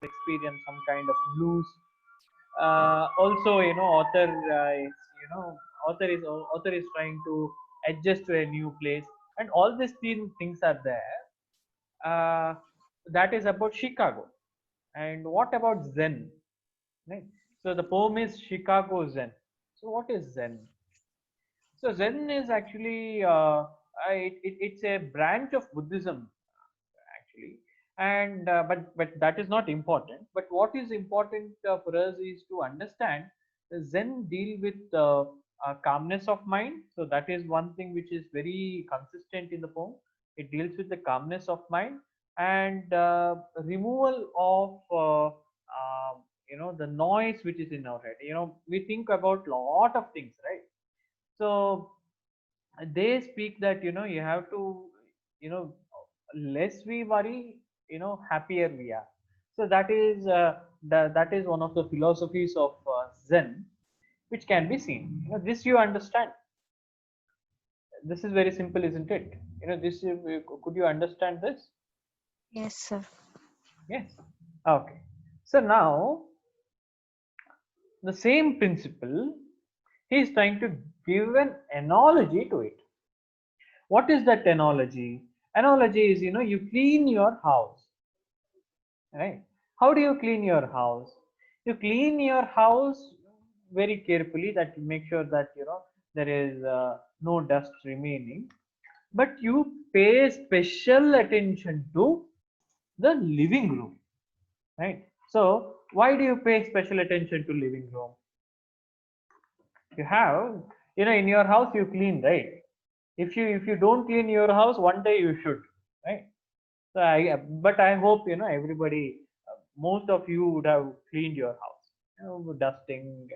experience some kind of blues. Also, author is trying to adjust to a new place, and all these things are there. uh, that is about Chicago. And what about Zen? Right? So the poem is Chicago Zen. So what is Zen? So Zen is actually it's a branch of Buddhism actually, and but that is not important. But what is important for us is to understand Zen deal with calmness of mind. So that is one thing which is very consistent in the poem. It deals with the calmness of mind and removal of the noise which is in our head. We think about lot of things, right? So they speak that you have to, you know less we worry, happier we are. So that is one of the philosophies of Zen, which can be seen. This you understand. This is very simple, isn't it? This could you understand this? Yes, sir. Yes. Okay. So now the same principle, he is trying to give an analogy to it. What is that analogy? Analogy is, you clean your house, right? How do you clean your house? You clean your house very carefully, that you make sure that there is no dust remaining, but you pay special attention to the living room, right? So why do you pay special attention to living room? You have, in your house you clean, right? If you don't clean your house, one day you should, right? So but I hope everybody, most of you would have cleaned your house, dusting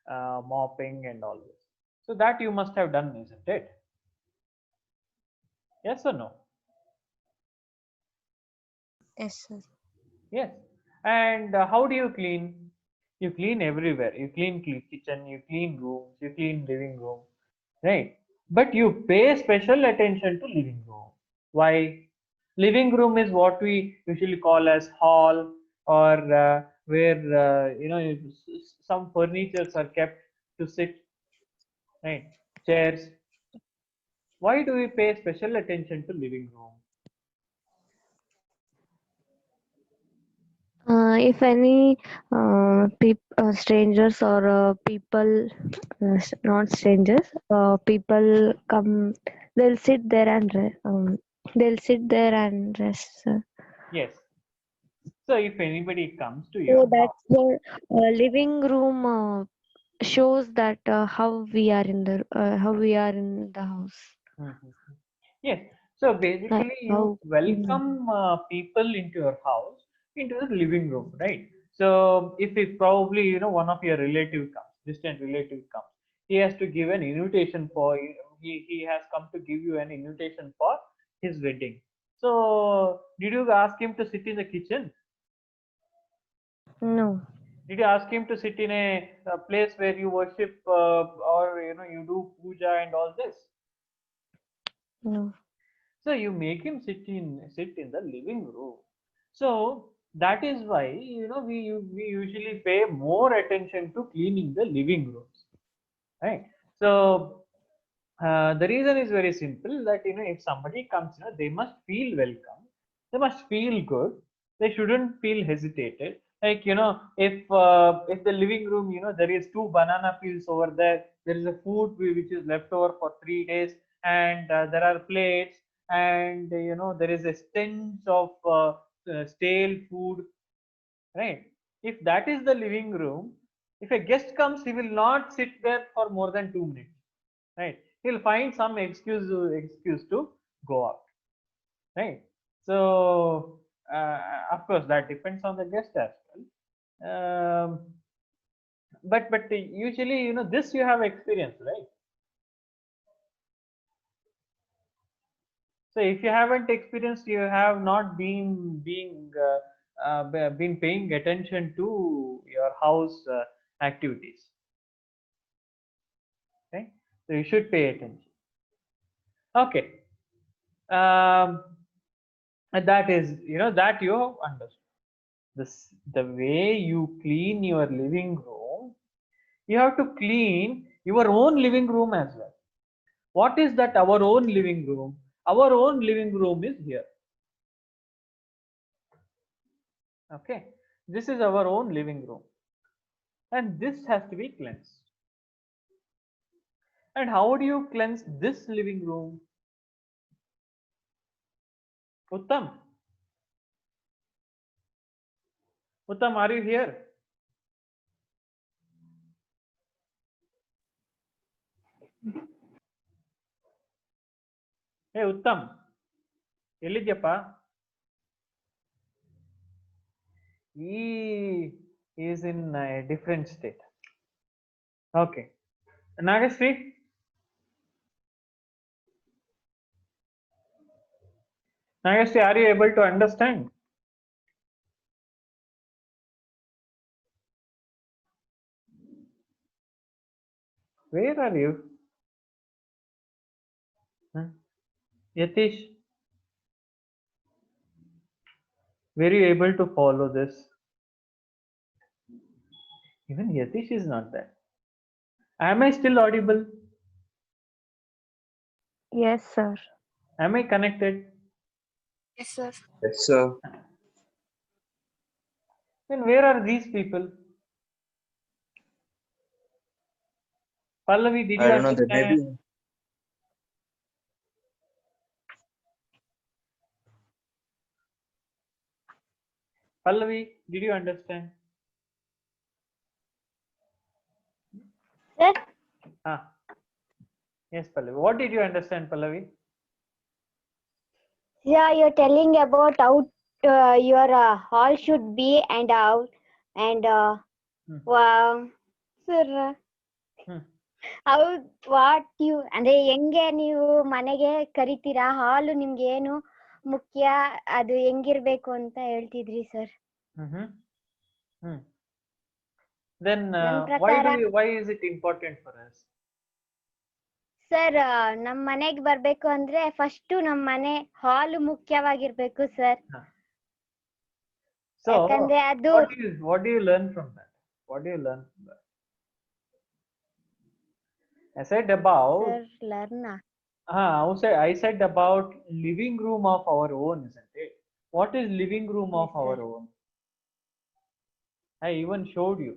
and mopping and all this. So that you must have done, isn't it? Yes or no? Yes, sir. Yes. And how do you clean? You clean everywhere. You clean kitchen, you clean rooms, you clean living room, right? But you pay special attention to living room. Why? Living room is what we usually call as hall, or where some furnitures are kept to sit, right? Chairs. Why do we pay special attention to living room? If any strangers or people, not strangers, people come, they'll sit there and they'll sit there and rest, sir. Yes. So if anybody comes to your So house, that's the living room shows that how we are in the house. mhm. Yes. So Like basically, you how. welcome people into your house, into the living room, right? So if probably one of your relative comes, distant relative comes, he has to give an invitation for he has come to give you an invitation for his wedding. So did you ask him to sit in the kitchen? No, Did you ask him to sit in a place where you worship, or you do puja and all this? no. So you make him sit in the living room. So that is why we usually pay more attention to cleaning the living rooms, right? So the reason is very simple, that if somebody comes, they must feel welcome, they must feel good, they shouldn't feel hesitated. Like, if the living room, there is two banana peels over there, there is a food which is left over for 3 days, and there are plates, and there is a stench of stale food, right? If that is the living room, if a guest comes, he will not sit there for more than 2 minutes, right? He'll find some excuse to go out, right? So of course that depends on the guest as well. But usually, this you have experience, right? So if you haven't experienced, you have not been paying attention to your house activities, right? So you should pay attention. Okay. um, and that is, that you understand. The way you clean your living room, you have to clean your own living room as well. What is that our own living room? Our own living room is here. Okay, this is our own living room, and this has to be cleansed. And how do you cleanse this living room? Uttam, Uttam, are you here? Hey Uttam, ಎಲ್ಲಿದ್ಯಪ್ಪ? He is in a different state. Okay, Nagasri, Nagasri, are you able to understand? Where are you? Huh? Yatish, were you able to follow this? Even Yatish is not there. Am I still audible? Yes, sir. Am I connected? Yes, sir. Yes, sir. Then where are these people? Pallavi, did I you don't know. There may understand? be. Pallavi, did you understand? Sir? Ah, yes, Pallavi. What did you understand, Pallavi? Yeah, you're telling about how your hall should be and how and wow, sir. Hmm. how what you ಅಂದ್ರೆ ಹೆಂಗೆ ನೀವು ಮನೆಗೆ ಕರಿತೀರಾ ಹಾಲು ನಿಮ್ಗೆ ಏನು ಮುಖ್ಯ ಅದು ಹೆಂಗಿರ್ಬೇಕು ಅಂತ ಹೇಳ್ತಿದ್ರಿ ಸರ್. Mm-hmm. Hmm. Then ನನ್ ಪ್ರಕಾರ why is it important for us? Sir ನಮ್ ಮನೆಗ್ ಬರ್ಬೇಕು ಅಂದ್ರೆ ಫಸ್ಟ್ ನಮ್ ಮನೆ ಹಾಲು ಮುಖ್ಯವಾಗಿರ್ಬೇಕು ಸರ್. So ಯಾಕಂದ್ರೆ ಅದು what do you learn from that? What do you learn from that? I said about sir learn I said about living room of our own, isn't it? What is living room of Yes, our sir. own? I even showed you.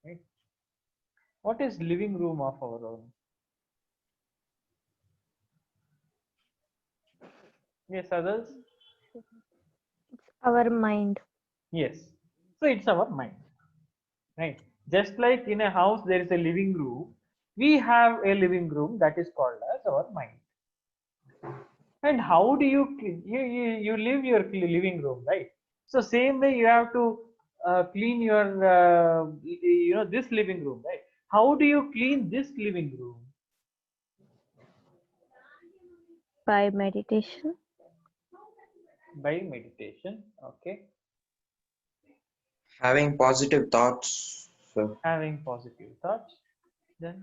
Right? What is living room of our own? Yes, others? Our mind. Yes. So it's our mind. Right? Just like in a house there is a living room, we have a living room that is called as our mind. And how do you live your living room, right? So same way you have to clean your this living room, right? How do you clean this living room? By meditation. By meditation. Okay. Having positive thoughts, sir. Having positive thoughts. Then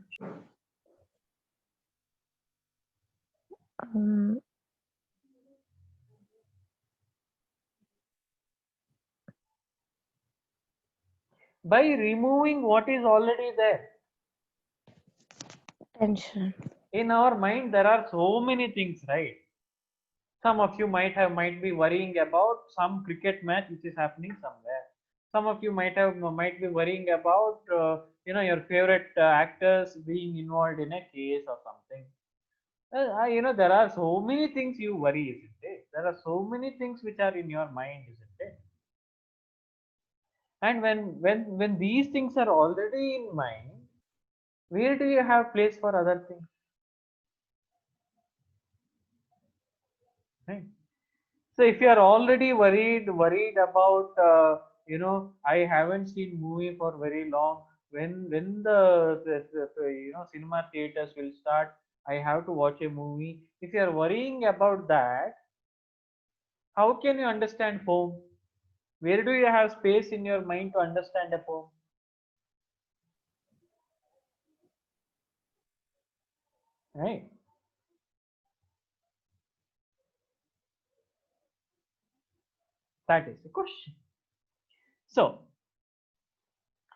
Um, by removing what is already there. tension. In our mind there are so many things, right? Some of you might be worrying about some cricket match which is happening somewhere. Some of you might be worrying about your favorite actors being involved in a case or something. There are so many things you worry, isn't it? There are so many things which are in your mind, isn't it? And when these things are already in mind, where do you have place for other things? Right? So if you are already worried about I haven't seen movie for very long. When the cinema theaters will start, I have to watch a movie. If you are worrying about that, how can you understand home? Where do you have space in your mind to understand a home? Right? That is the question. So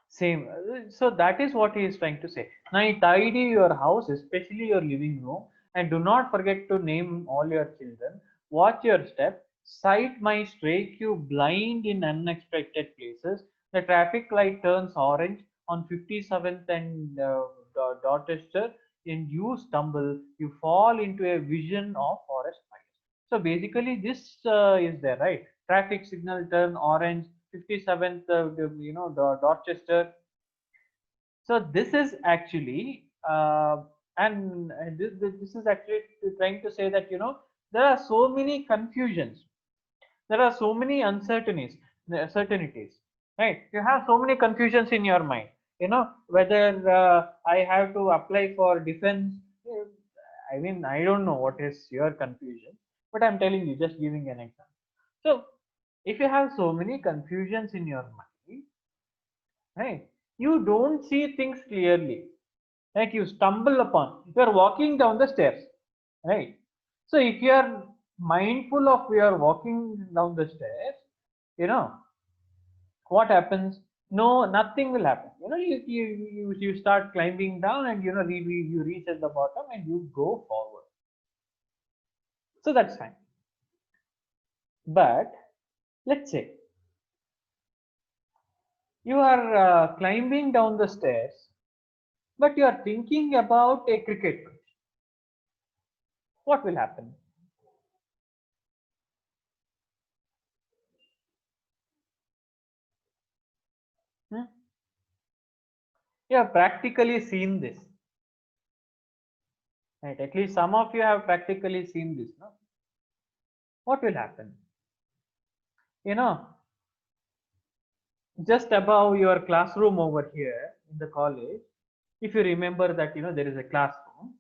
same. So that is what he is trying to say. Now tidy your house, especially your living room, and do not forget to name all your children. Watch your step. Sight might strike you blind in unexpected places. The traffic light turns orange on 57th and Dorchester, and you stumble. You fall into a vision of forest fires. So basically, this is there, right? Traffic signal turn orange, 57th, Dorchester. So this is actually, this is actually trying to say that, there are so many confusions, there are so many uncertainties, right? You have so many confusions in your mind, whether I have to apply for defense. I mean, I don't know what is your confusion, but I'm telling you, just giving an example. So if you have so many confusions in your mind, right, you don't see things clearly, right? You stumble upon, you are walking down the stairs, right? So if you are mindful of you are walking down the stairs, you know what happens? No, nothing will happen. You start climbing down, and you reach at the bottom and you go forward. So that's fine. But let's say you are climbing down the stairs, but you are thinking about a cricket match. What will happen? Hmm? You have practically seen this, right? At least some of you have practically seen this, no? What will happen? You know, just above your classroom over here in the college, if you remember that, there is a classroom.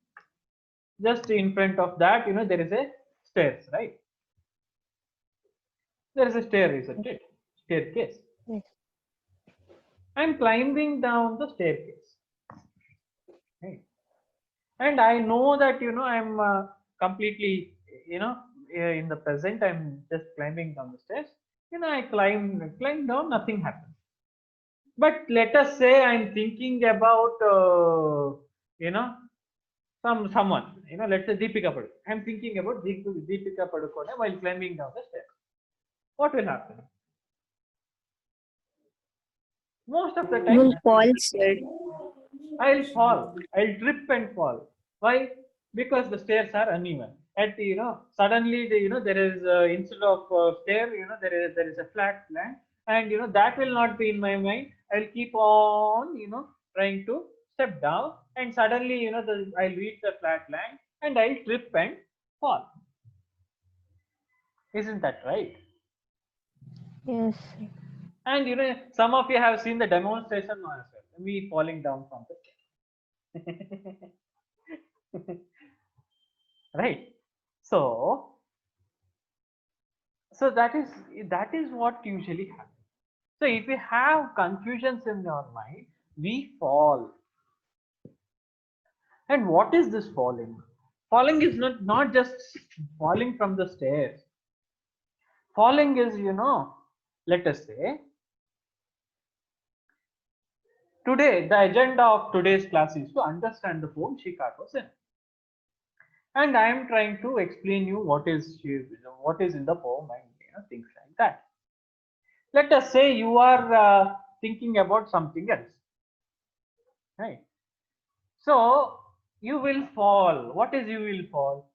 Just in front of that, there is a stairs, right? There is a stair, isn't it? Staircase. Yes. I'm climbing down the staircase, right? And I know that, I'm completely, in the present, I'm just climbing down the stairs. I climb down, nothing happens. But let us say I'm thinking about, you know, someone, let's say Deepika Padukone. I'm thinking about Deepika Padukone while climbing down the stairs. What will happen? Most of the You time, will nothing. fall, sir. I'll fall. I'll trip and fall. Why? Because the stairs are uneven. At suddenly there is instead of stair, there is a flat land, and that will not be in my mind. I'll keep on trying to step down, and suddenly I'll reach the flat land and I'll trip and fall. Isn't that right? Yes. And some of you have seen the demonstration as well. Me falling down from the stairs. Right? So that is what usually happens. So if we have confusions in our mind, we fall. And what is this falling? Falling is not just falling from the stairs. Falling is, let us say, today the agenda of today's class is to understand the poem Chicago Sin. And I am trying to explain you what is in the poem and things like that. Let us say you are thinking about something else, right? So you will fall. What is you will fall?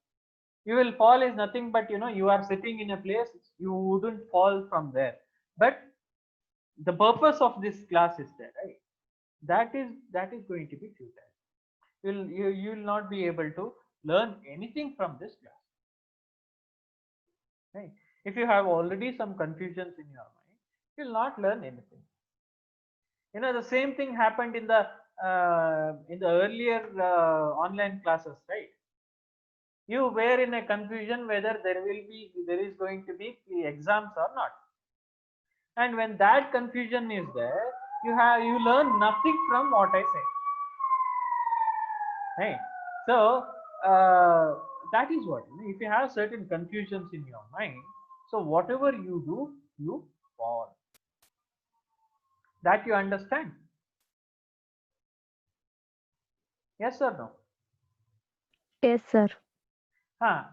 You will fall is nothing but you are sitting in a place, you wouldn't fall from there. But the purpose of this class is there, right? That is going to be futile. You will not be able to learn anything from this class, right? If you have already some confusions in your mind, you will not learn anything. The same thing happened in the earlier online classes, right? You were in a confusion whether there is going to be the exams or not. And when that confusion is there, you learn nothing from what I say, right? So that is what, if you have certain confusions in your mind, so whatever you do, you fall. That you understand? Yes or no? Yes, sir. Huh.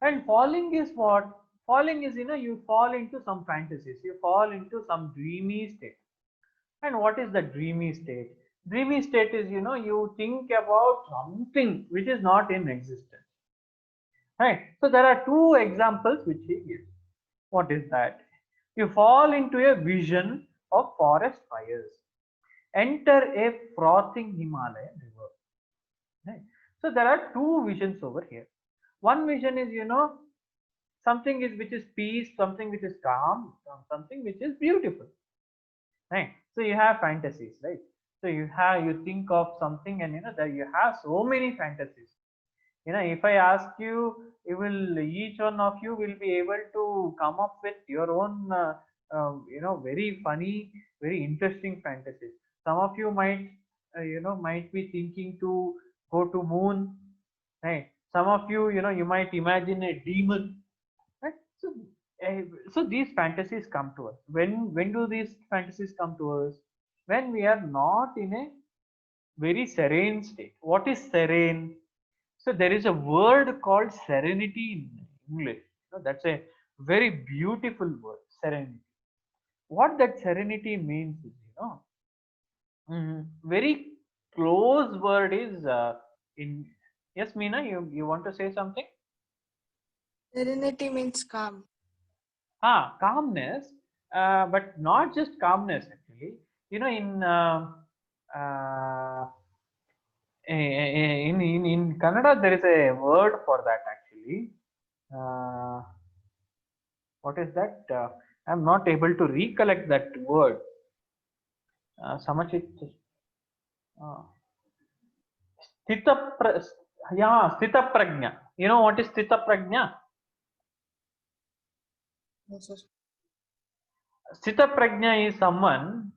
And falling is what? Falling is, you fall into some fantasies, you fall into some dreamy state. And what is the dreamy state? Dreamy state is, you think about something which is not in existence. Right? So there are two examples which he gives. What is that? You fall into a vision of forest fires. Enter a frothing Himalayan river. Right? So there are two visions over here. One vision is, something is which is peace, something which is calm, something which is beautiful. Right? So you have fantasies, right? So you think of something, and that you have so many fantasies. If I ask you, each one of you will be able to come up with your own very funny, very interesting fantasies. Some of you might be thinking to go to moon, right? Some of you, you might imagine a demon, right? uh, so these fantasies come to us. When do these fantasies come to us? When we are not in a very serene state. What is serene? So there is a word called serenity in English. That's a very beautiful word, serenity. What that serenity means is, very close word is in. Yes, Meena, you want to say something? Serenity means calm. Calmness, but not just calmness actually. In uh, in Kannada there is a word for that actually. Uh, what is that? I'm not able to recollect that word. Samachit. Uh, Sthita yeah, Sthita Prajna. You know what is Sthita Prajna? No, sir. Sthita Prajna is someone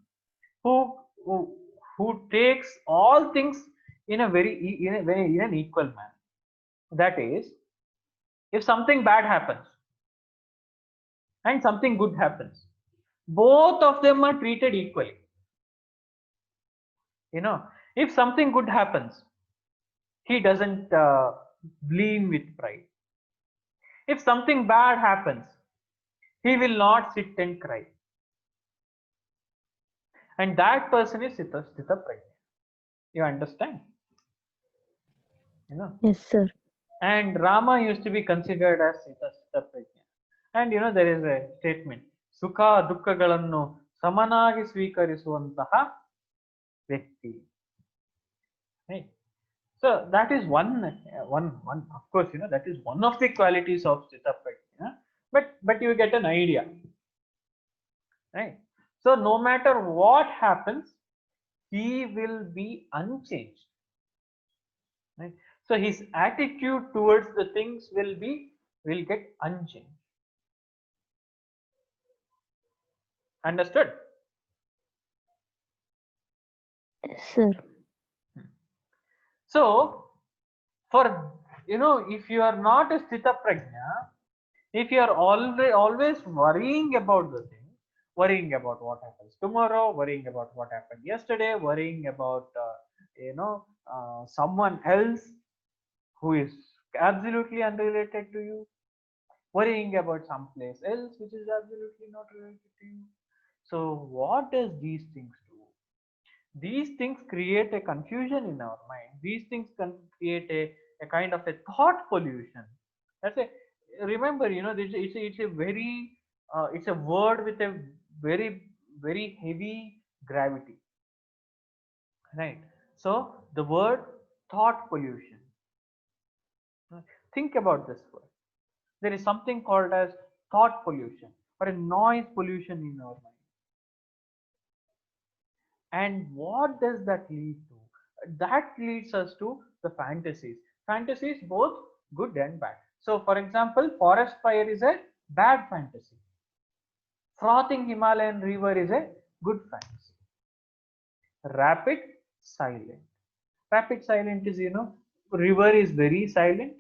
who who, who takes all things in a in an equal manner. That is, if something bad happens and something good happens, both of them are treated equally. If something good happens, he doesn't gleam with pride. If something bad happens, he will not sit and cry. And that person is Sthita Prajna. You understand? Yes, sir. And Rama used to be considered as Sthita Prajna. And there is a statement, Sukha Dukkhagalannu samanagi ಸ್ವೀಕರಿಸುವಂತಹ ವ್ಯಕ್ತಿ. Right? So that is one. Of course, that is one of the qualities of Sthita Prajna. But you get an idea, right? So no matter what happens, he will be unchanged, right? So his attitude towards the things will get unchanged. Understood? Yes, sir. So for if you are not a Sthita Prajna, if you are always worrying about the thing, worrying about what happens tomorrow, worrying about what happened yesterday, worrying about someone else who is absolutely unrelated to you, worrying about someplace else which is absolutely not related to you. So what does these things do? These things create a confusion in our mind. These things can create a kind of a thought pollution. That's a Remember, it's a very it's a word with a very very heavy gravity, right? So the word thought pollution. Think about this word. There is something called as thought pollution or a noise pollution in our mind. And what does that lead to? That leads us to the fantasies. Fantasies both good and bad. So for example, forest fire is a bad fantasy. Frothing Himalayan river is a good fantasy. Rapid silent. Rapid silent is, river is very silent,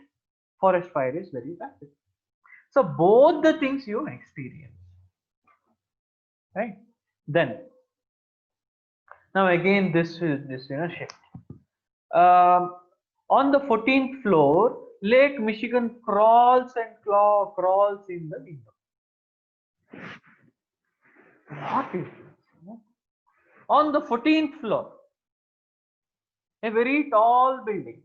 forest fire is very rapid. So both the things you experience, right? Then Now again, this shift. On the 14th floor, Lake Michigan crawls and crawls in the window. What is this? On the 14th floor, a very tall building.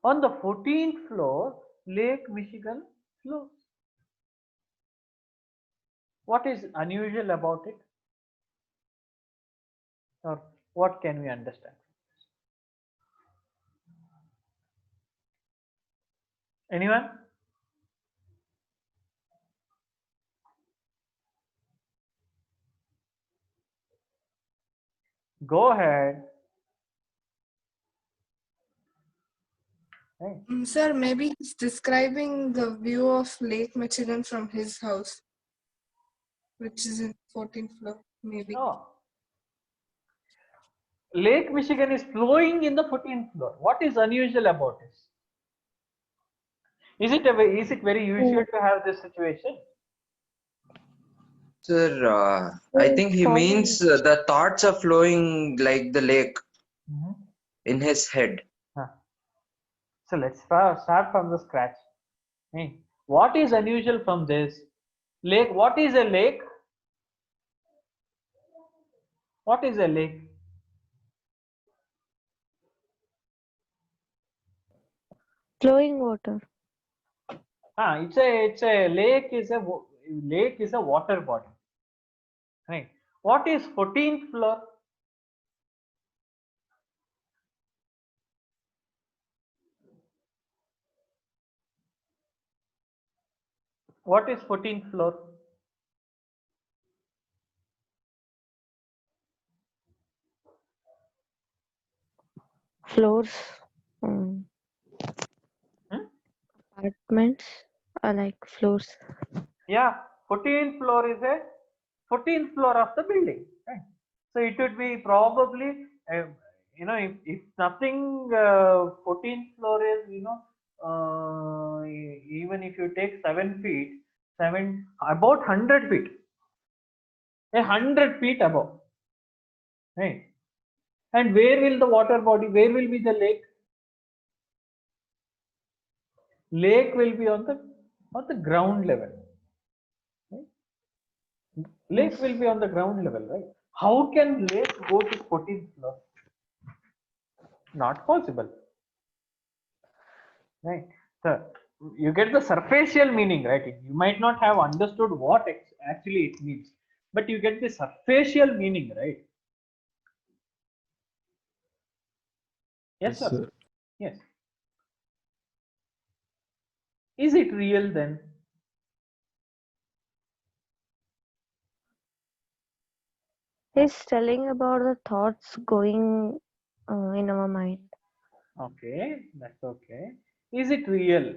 On the 14th floor, Lake Michigan flows. What is unusual about it? Or what can we understand? Anyone? Go ahead. Hey. Sir, maybe he's describing the view of Lake Michigan from his house, which is in 14th floor, maybe. No. Lake Michigan is flowing in the 14th floor. What is unusual about this? Is it very usual to have this situation? Sir, I think he means the thoughts are flowing like the lake in his head. So let's start from the scratch. Hey, what is unusual from this? Lake. What is a lake? What is a lake? Flowing water. It's a lake is a water body. Right. What is 14th floor? What is 14th floor? Floors. Apartments are like floors. Yeah, 14th floor is a 14th floor of the building. Right? So it would be probably, if nothing, 14th floor is, even if you take 7 feet, about 100 feet, 100 feet above. Right? And where will the water body, where will be the lake? Lake will be on the ground level. Right? Lake will be on the ground level, right? How can lake go to 14th floor? Not possible. Right? So you get the superficial meaning, right? You might not have understood what actually it means, but you get the superficial meaning, right? Yes, sir. Yes. Is it real then? He's telling about the thoughts going in our mind. Okay, that's okay. Is it real?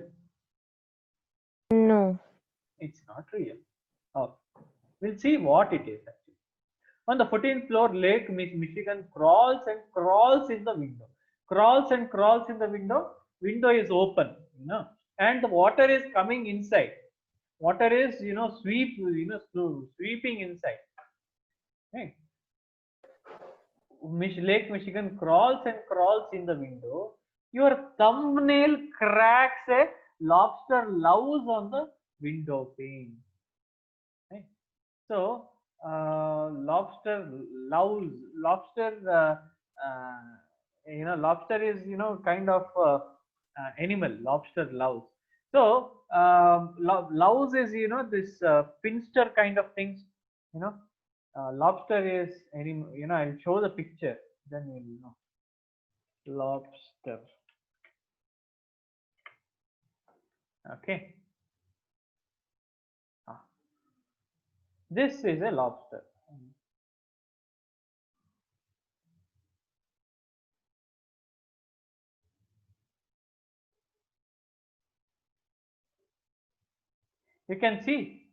No. It's not real. Oh, we'll see what it is actually. On the 14th floor, Lake Michigan crawls and crawls in the window. Crawls and crawls in the window. Window is open, and the water is coming inside. Water is, sweeping inside. Right? Lake Michigan crawls and crawls in the window. Your thumbnail cracks a lobster louse on the window pane. Right? So, lobster louse, lobster, lobster is, kind of animal, lobster louse. So, louse is, this pinster kind of things, lobster is any, I'll show the picture, then you'll know. Lobster. Okay. This is a lobster. You can see.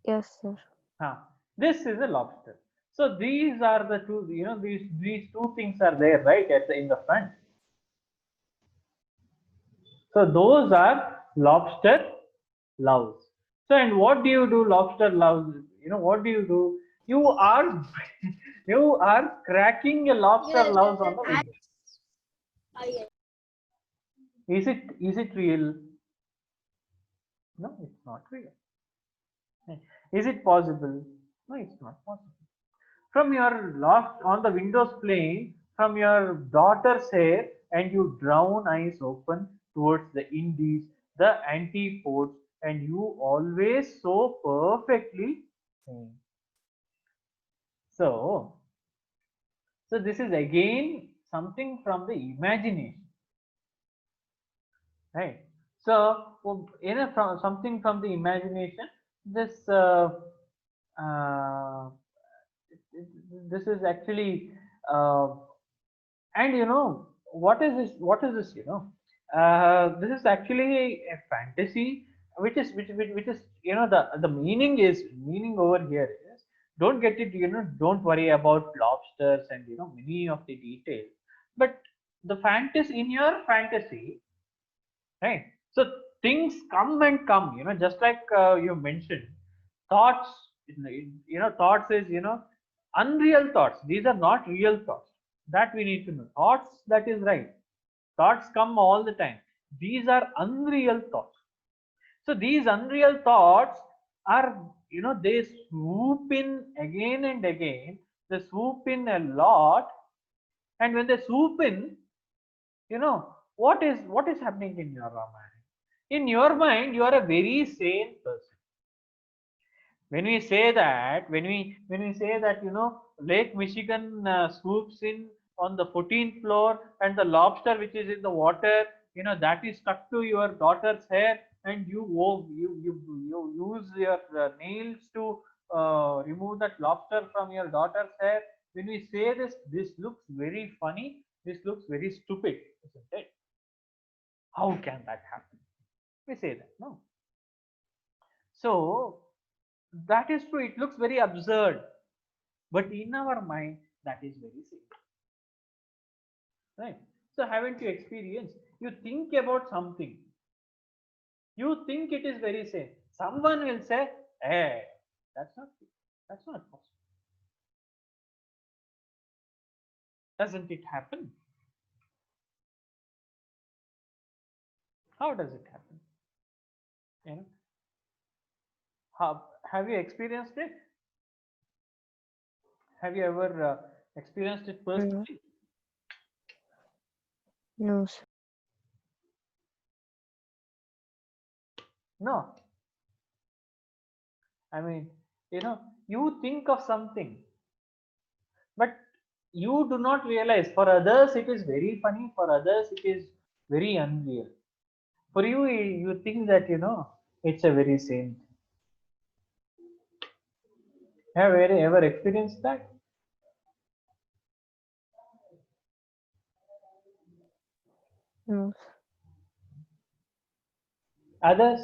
Yes, sir. This is a lobster. So these are the two, these two things are there, right, in the front. So those are lobster louse. So, and what do you do? Lobster loves. What do you do? You are you are cracking a lobster loves on the window. Is it real? No, it's not real. Is it possible? No, it's not possible. From your loft on the windows plane, from your daughter's hair, and you drown eyes open towards the indies, the antipodes, and you always so perfectly sing. So this is again something from the imagination, right? So from something from the imagination, this uh, this is actually uh, and what is this this is actually a fantasy which is the meaning over here is, don't get it, don't worry about lobsters and many of the details, but the fantasy in your fantasy, right? So things come and come, just like you mentioned, thoughts, thoughts is, unreal thoughts. These are not real thoughts. That we need to know. Thoughts, that is right. Thoughts come all the time. These are unreal thoughts. So these unreal thoughts are, they swoop in again and again. They swoop in a lot. And when they swoop in, what is happening in your mind? In your mind, you are a very sane person. When we say that, when we say that, Lake Michigan swoops in on the 14th floor, and the lobster which is in the water, that is stuck to your daughter's hair, and you use your nails to remove that lobster from your daughter's hair. When we say this looks very funny. This looks very stupid, isn't it? How can that happen? We say that, no. So that is true. It looks very absurd, but in our mind, that is very simple, right? So haven't you experienced? You think about something. You think it is very same. Someone will say, "Hey, that's not true. That's not possible." Doesn't it happen? How does it happen? You know, have you experienced it? Have you ever experienced it personally? No, sir. No. I mean, you think of something, but you do not realize, for others it is very funny, for others it is very unreal. For you, you think that, it's a very same thing. Have you ever experienced that? No, sir. Others?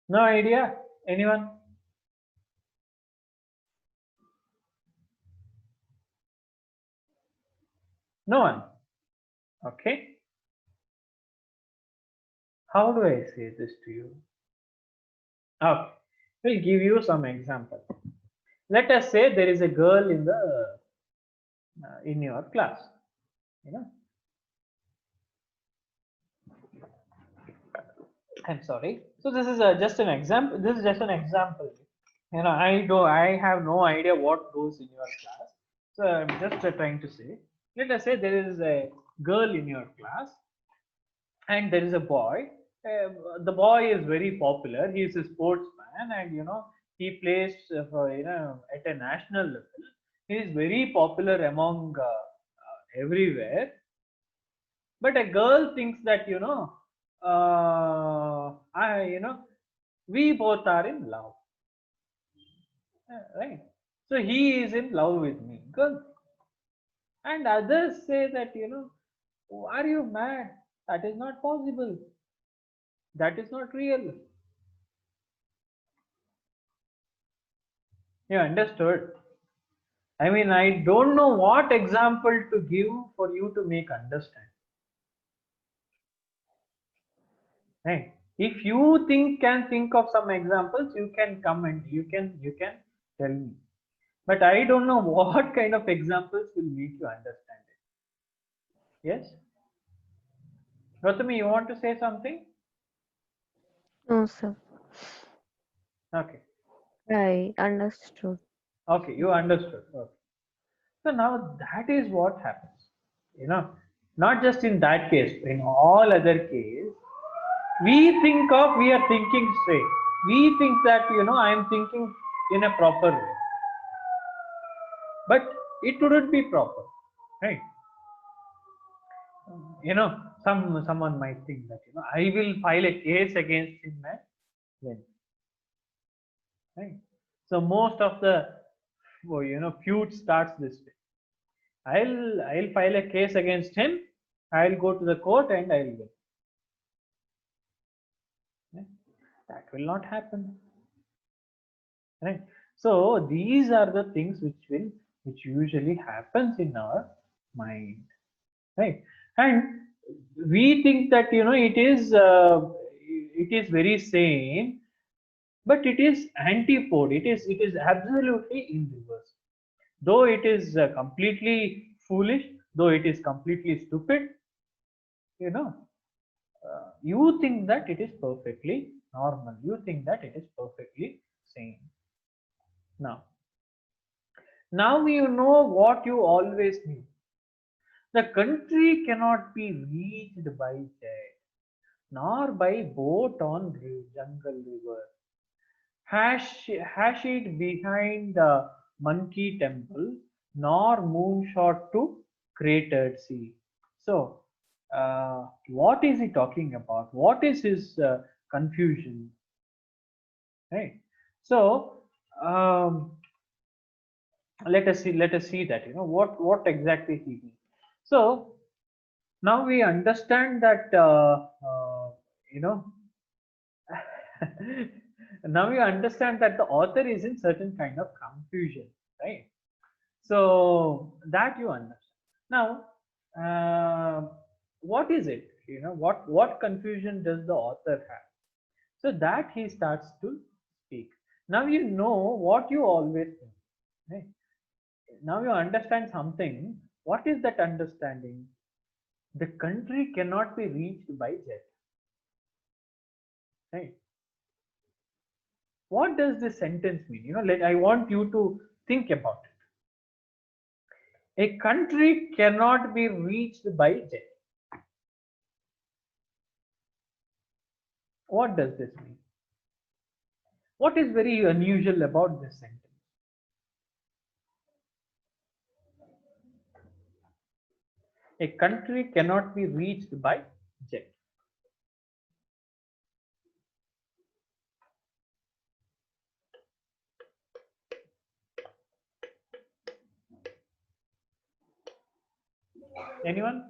No idea? Anyone? No one? Okay. How do I say this to you? Okay. We'll give you some example. Let us say there is a girl in your class. I'm sorry. So this is just an example. This is just an example. I have no idea what goes in your class. So I'm just trying to say. Let us say there is a girl in your class, and there is a boy. The boy is very popular. He is a sportsman, and he plays for at a national level. He is very popular among everywhere. But a girl thinks that I we both are in love, right? So he is in love with me, girl. And others say that "Oh, are you mad? That is not possible. That is not real." You understood? I mean, I don't know what example to give for you to make understand. Right? If you can think of some examples, you can come and you can tell me. But I don't know what kind of examples will make you understand it. Yes? Gautami, you want to say something? No, sir. Okay. I understood. Okay, you understood. Okay. So now that is what happens. You know, not just in that case, in all other cases, we are thinking straight. We think that, I am thinking in a proper way. But it wouldn't be proper. Right? Someone might think that, I will file a case against him and win. Right? So most of the feud starts this way. I'll file a case against him. I'll go to the court and I'll win. Right? That will not happen. Right? So these are the things which usually happens in our mind. Right? And we think that it is very same, but it is antipode. It is absolutely in reverse. Though it is completely foolish, though it is completely stupid, you think that it is perfectly normal. You think that it is perfectly sane. Now you know what you always knew. The country cannot be reached by jet, nor by boat on jungle river. Hash it behind the monkey temple, nor moonshot to cratered sea. So, what is he talking about? What is his confusion? Right. So, let us see that what exactly he means. So now we understand that now we understand that the author is in certain kind of confusion, right? So that you understand. Now what is it? What confusion does the author have? So that he starts to speak. Now you know what you always think, right? Now you understand something. What is that understanding? The country cannot be reached by jet. Right? What does this sentence mean? I want you to think about it. A country cannot be reached by jet. What does this mean? What is very unusual about this sentence? A country cannot be reached by jet. Anyone?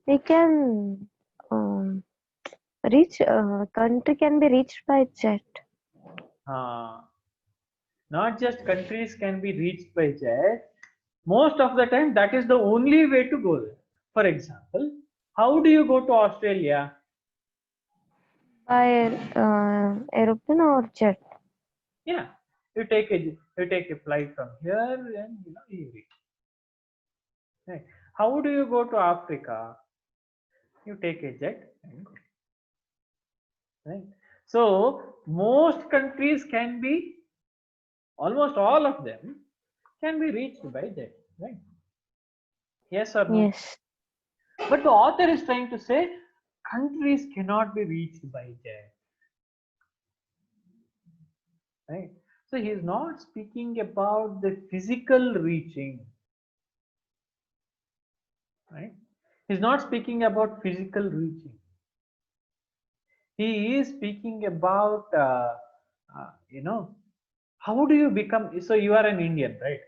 We can reach country can be reached by jet. Not just countries can be reached by jet. Most of the time, that is the only way to go there. For example, how do you go to Australia? By aeroplane or jet? Yeah, you take a flight from here and you reach. Right. How do you go to Africa? You take a jet and go. Right. So most countries can be, almost all of them can be reached by jet. Right. Yes or no? Yes. But the author is trying to say countries cannot be reached by jet. Right. So he is not speaking about the physical reaching. Right. He's not speaking about physical reaching. He is speaking about how do you become, so you are an Indian, right?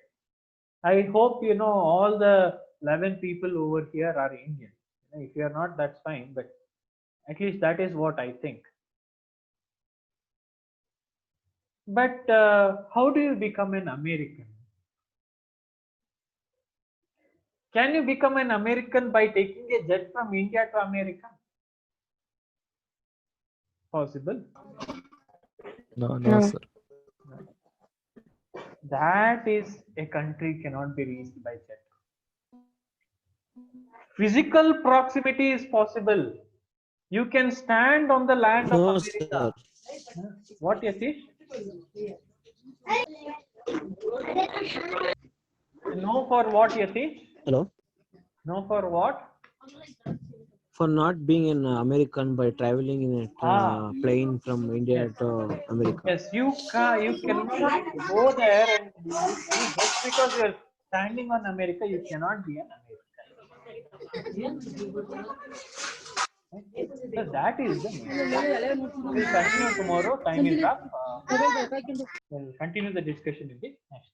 I hope all the 11 people over here are Indian. If you are not, that's fine, but At least that is what I think. But how do you become an American? Can you become an American by taking a jet from India to America? Possible? No, No. sir. That is a country cannot be reached by jet. Physical proximity is possible. You can stand on the land of No, America. sir. What, Yatish? No for what, Yatish? Hello. No for what? For not being an American by traveling in a plane from India Yes. to America. Yes, you cannot go there, and just because you are standing on America, you cannot be an American. So that is the main. We'll continue tomorrow. Time is up. We'll continue the discussion in the next.